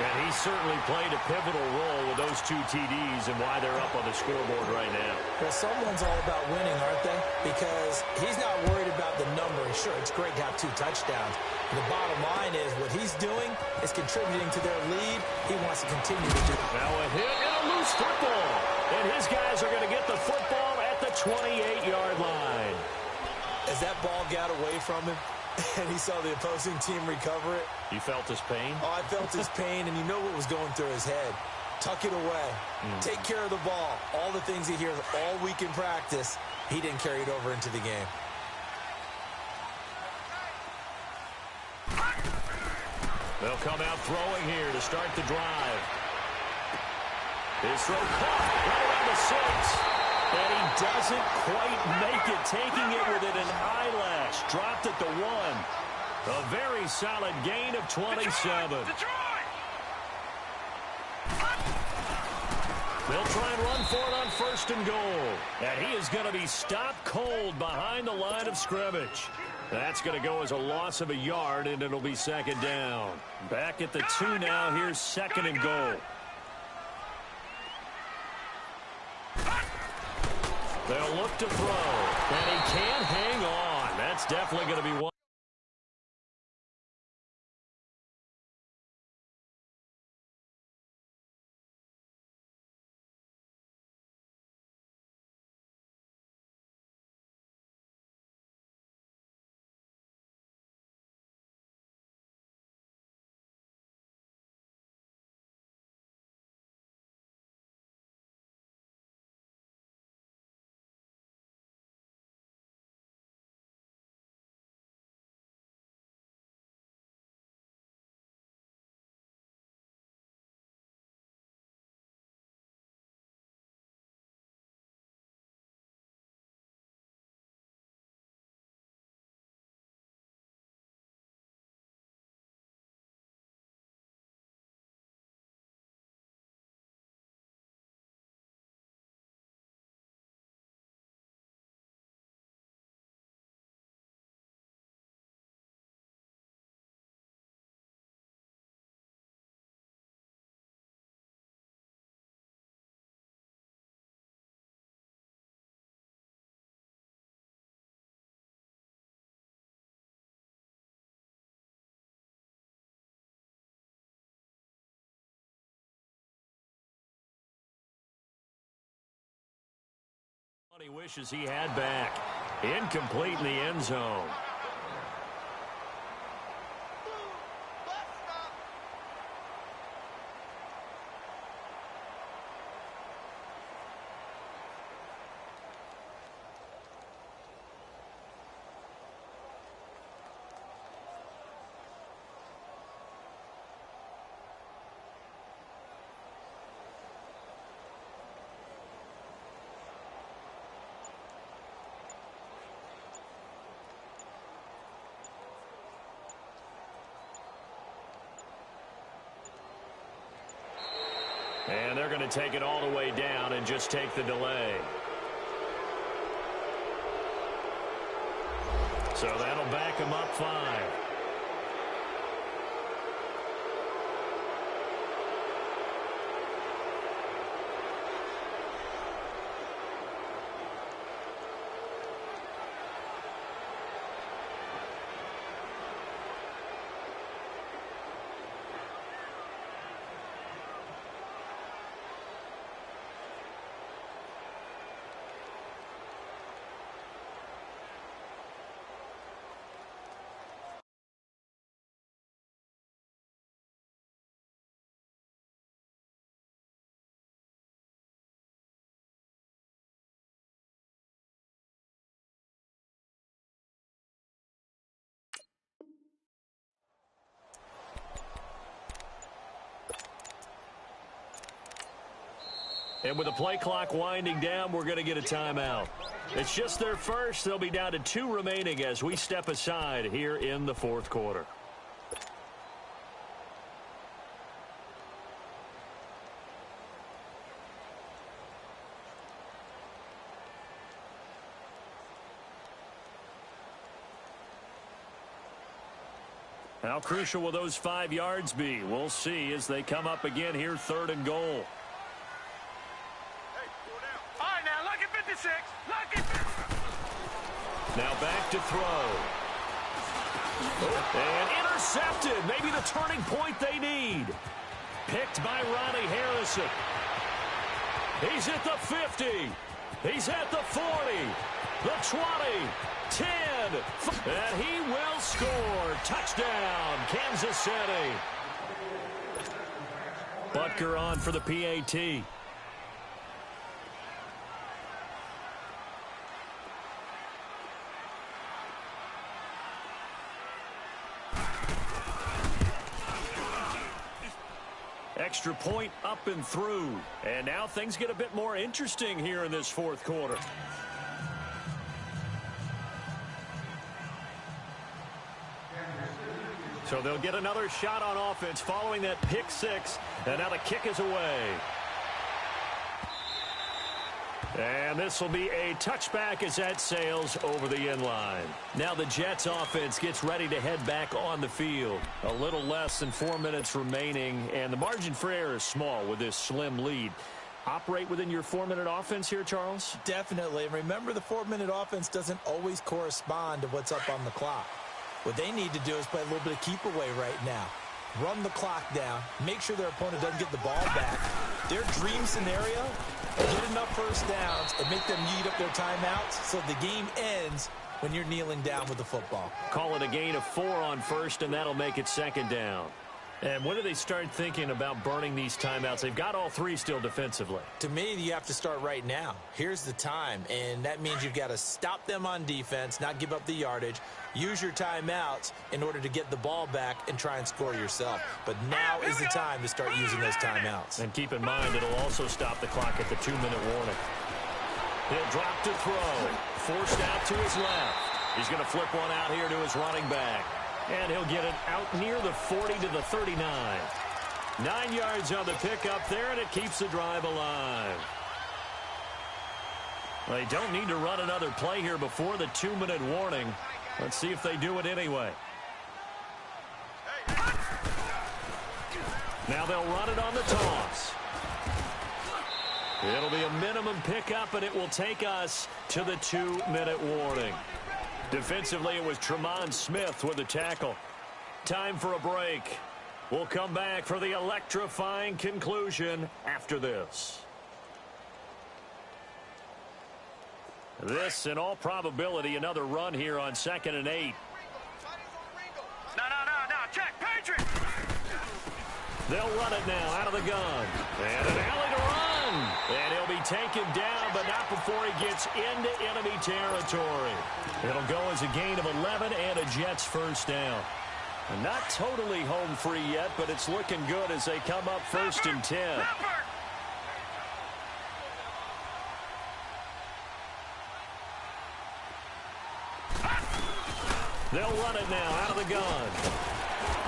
And he certainly played a pivotal role with those 2 TDs and why they're up on the scoreboard right now. Well, someone's all about winning, aren't they? Because he's not worried about the number. Sure, it's great to have 2 touchdowns. The bottom line is what he's doing is contributing to their lead. He wants to continue to do it. Now a hit and a loose football. And his guys are going to get the football at the 28-yard line. As that ball got away from him and he saw the opposing team recover it. You felt his pain? Oh, I felt his pain, and you know what was going through his head. Tuck it away. Take care of the ball. All the things he hears all week in practice, he didn't carry it over into the game. They'll come out throwing here to start the drive. His throw caught right around the 6. And he doesn't quite make it, taking it within an eyelash. Dropped at the 1. A very solid gain of 27. They'll try and run for it on 1st and goal. And he is going to be stopped cold behind the line of scrimmage. That's going to go as a loss of a yard, and it'll be 2nd down. Back at the 2 now. Here's 2nd and goal. They'll look to throw, and he can't hang on. That's definitely going to be one. He wishes he had back. Incomplete in the end zone. And they're going to take it all the way down and just take the delay. So that'll back him up 5. And with the play clock winding down, we're going to get a timeout. It's just their first. They'll be down to 2 remaining as we step aside here in the fourth quarter. How crucial will those 5 yards be? We'll see as they come up again here, 3rd and goal. Now back to throw. And intercepted. Maybe the turning point they need. Picked by Ronnie Harrison. He's at the 50. He's at the 40. The 20. 10. And he will score. Touchdown, Kansas City. Butker on for the PAT. Extra point up and through. And now things get a bit more interesting here in this fourth quarter. So they'll get another shot on offense following that pick 6. And now the kick is away. And this will be a touchback as that sails over the end line. Now the Jets offense gets ready to head back on the field. A little less than 4 minutes remaining, and the margin for error is small with this slim lead. operate within your 4-minute offense here, Charles? Definitely. And remember, the 4-minute offense doesn't always correspond to what's up on the clock. What they need to do is play a little bit of keep away right now. Run the clock down. Make sure their opponent doesn't get the ball back. Their dream scenario, get enough first downs and make them eat up their timeouts so the game ends when you're kneeling down with the football. Call it a gain of 4 on first, and that'll make it second down. And when do they start thinking about burning these timeouts? They've got all 3 still defensively. To me, you have to start right now. Here's the time, and that means you've got to stop them on defense, not give up the yardage, use your timeouts in order to get the ball back and try and score yourself. But now is the time to start using those timeouts. And keep in mind, it'll also stop the clock at the 2-minute warning. He'll drop to throw. Forced out to his left. He's going to flip one out here to his running back. And he'll get it out near the 40 to the 39. 9 yards on the pickup there, and it keeps the drive alive. They don't need to run another play here before the 2-minute warning. Let's see if they do it anyway. Now they'll run it on the toss. It'll be a minimum pickup, and it will take us to the 2-minute warning. Defensively, it was Tremont Smith with the tackle. Time for a break. We'll come back for the electrifying conclusion after this. This, in all probability, another run here on 2nd and 8. No, check, Patriot! They'll run it now out of the gun. And an alley to run. And he'll be taken down, but not before he gets into enemy territory. It'll go as a gain of 11 and a Jets first down. Not totally home free yet, but it's looking good as they come up 1st and 10. They'll run it now out of the gun.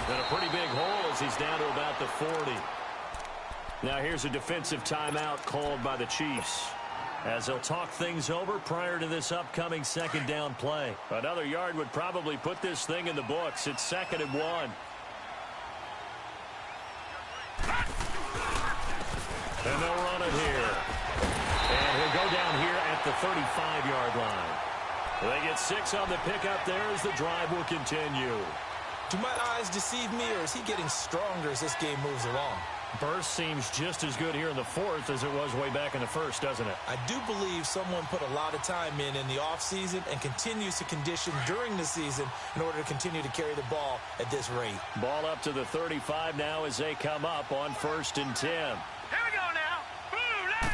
And a pretty big hole as he's down to about the 40. Now here's a defensive timeout called by the Chiefs, as they'll talk things over prior to this upcoming 2nd down play. Another yard would probably put this thing in the books. It's 2nd and 1. And they'll run it here. And he'll go down here at the 35-yard line. They get 6 on the pickup there as the drive will continue. Do my eyes deceive me, or is he getting stronger as this game moves along? Burst seems just as good here in the 4th as it was way back in the 1st, doesn't it? I do believe someone put a lot of time in the offseason and continues to condition during the season in order to continue to carry the ball at this rate. Ball up to the 35 now as they come up on 1st and 10. Here we go now. Blue line.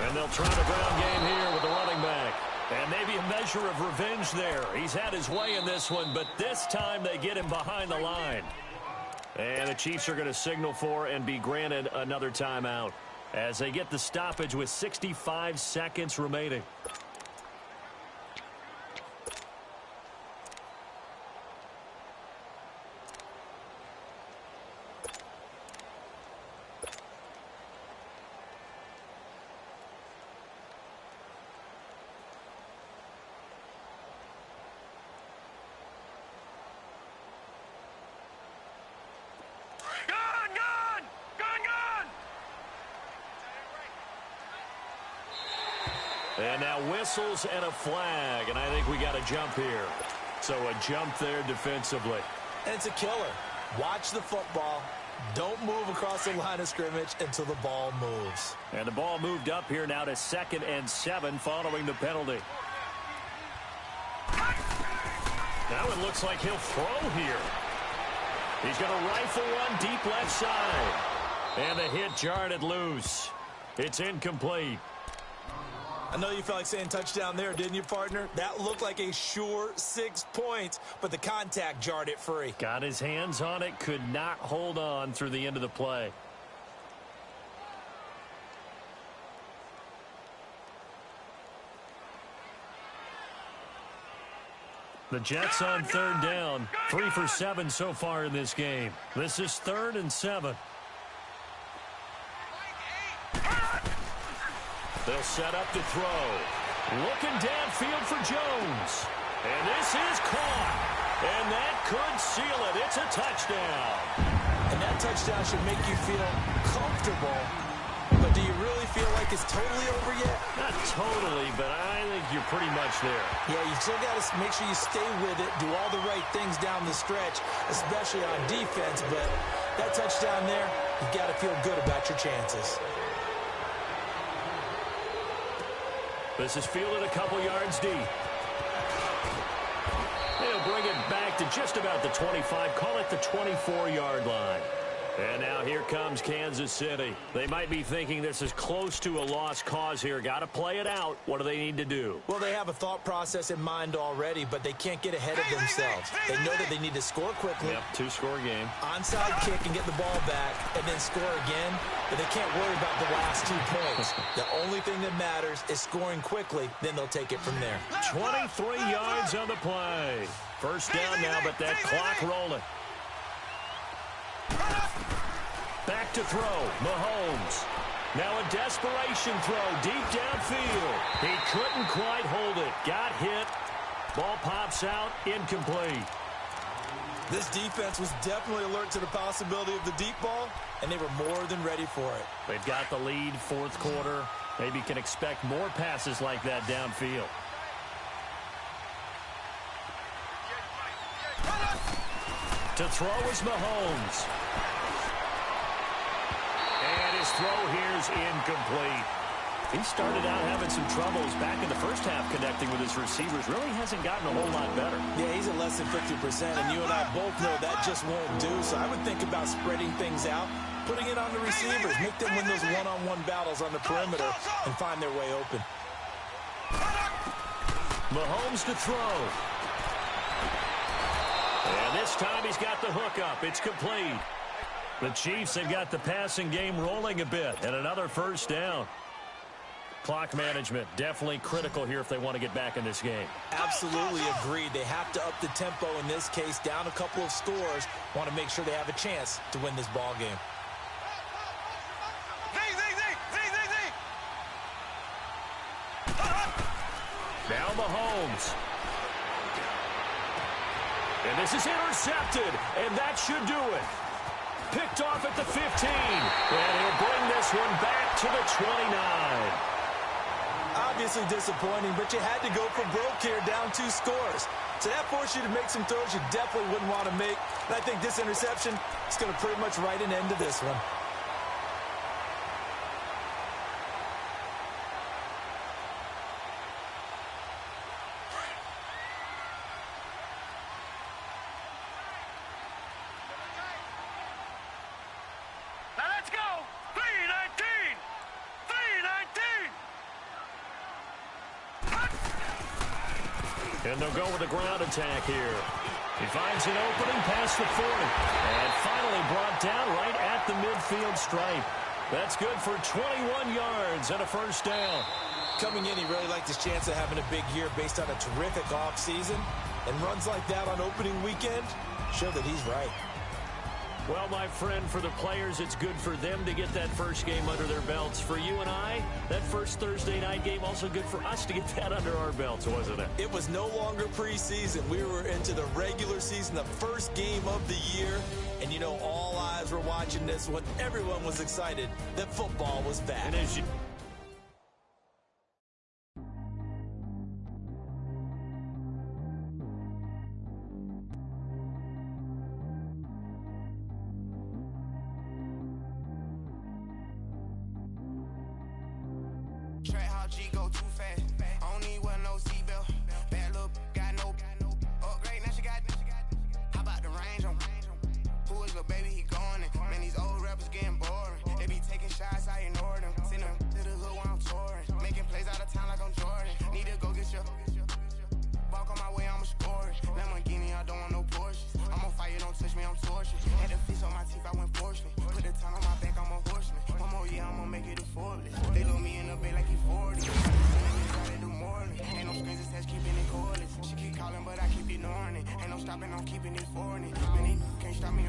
And they'll try the ground game here with the running back. And maybe a measure of revenge there. He's had his way in this one, but this time they get him behind the line. And the Chiefs are going to signal for and be granted another timeout as they get the stoppage with 65 seconds remaining. And now whistles and a flag, and I think we got a jump here. So a jump there defensively. And it's a killer. Watch the football. Don't move across the line of scrimmage until the ball moves. And the ball moved up here now to 2nd and 7 following the penalty. Now it looks like he'll throw here. He's going to rifle one deep left side. And the hit jarred it loose. It's incomplete. I know you felt like saying touchdown there, didn't you, partner? That looked like a sure 6 points, but the contact jarred it free. Got his hands on it, could not hold on through the end of the play. The Jets on 3rd down, 3 for 7 so far in this game. This is 3rd and 7. They'll set up to throw. Looking downfield for Jones. And this is caught. And that could seal it. It's a touchdown. And that touchdown should make you feel comfortable you really feel like it's totally over yet? Not totally, but I think you're pretty much there. Yeah, you still got to make sure you stay with it, do all the right things down the stretch, especially on defense. But that touchdown there, you got to feel good about your chances. This is fielded a couple yards deep. They'll bring it back to just about the 25, call it the 24-yard line. And now here comes Kansas City. They might be thinking this is close to a lost cause here. Got to play it out. What do they need to do? Well, they have a thought process in mind already, but they can't get ahead of themselves. They know that they need to score quickly. Yep, two-score game. Onside kick and get the ball back and then score again, but they can't worry about the last 2 points. The only thing that matters is scoring quickly, then they'll take it from there. 23 yards on the play. First down now, but that clock rolling. Back to throw, Mahomes. Now a desperation throw deep downfield. He couldn't quite hold it. Got hit. Ball pops out, incomplete. This defense was definitely alert to the possibility of the deep ball, and they were more than ready for it. They've got the lead, fourth quarter. Maybe can expect more passes like that downfield. To throw is Mahomes. And his throw here's incomplete. He started out having some troubles back in the first half connecting with his receivers. Really hasn't gotten a whole lot better. Yeah, he's at less than 50%, and you and I both know that just won't do. So I would think about spreading things out, putting it on the receivers, make them win those one-on-one battles on the perimeter and find their way open. Mahomes to throw. And this time he's got the hook up. It's complete. The Chiefs have got the passing game rolling a bit, and another first down. Clock management definitely critical here if they want to get back in this game. Absolutely agreed. They have to up the tempo in this case, down a couple of scores. Want to make sure they have a chance to win this ball game. Now Mahomes. And this is intercepted, and that should do it. Picked off at the 15, and he'll bring this one back to the 29. Obviously disappointing, but you had to go for broke here, down 2 scores. So that forced you to make some throws you definitely wouldn't want to make. And I think this interception is going to pretty much write an end to this one. And they'll go with a ground attack here. He finds an opening past the 40. And finally brought down right at the midfield stripe. That's good for 21 yards and a first down. Coming in, he really liked his chance of having a big year based on a terrific offseason. And runs like that on opening weekend show that he's right. Well, my friend, for the players, it's good for them to get that first game under their belts. For you and I, that first Thursday night game, also good for us to get that under our belts, wasn't it? It was no longer preseason. We were into the regular season, the first game of the year. And, you know, all eyes were watching this one. Everyone was excited that football was back. And as you... Stopping, I'm keeping it for it. Man, they can't stop me.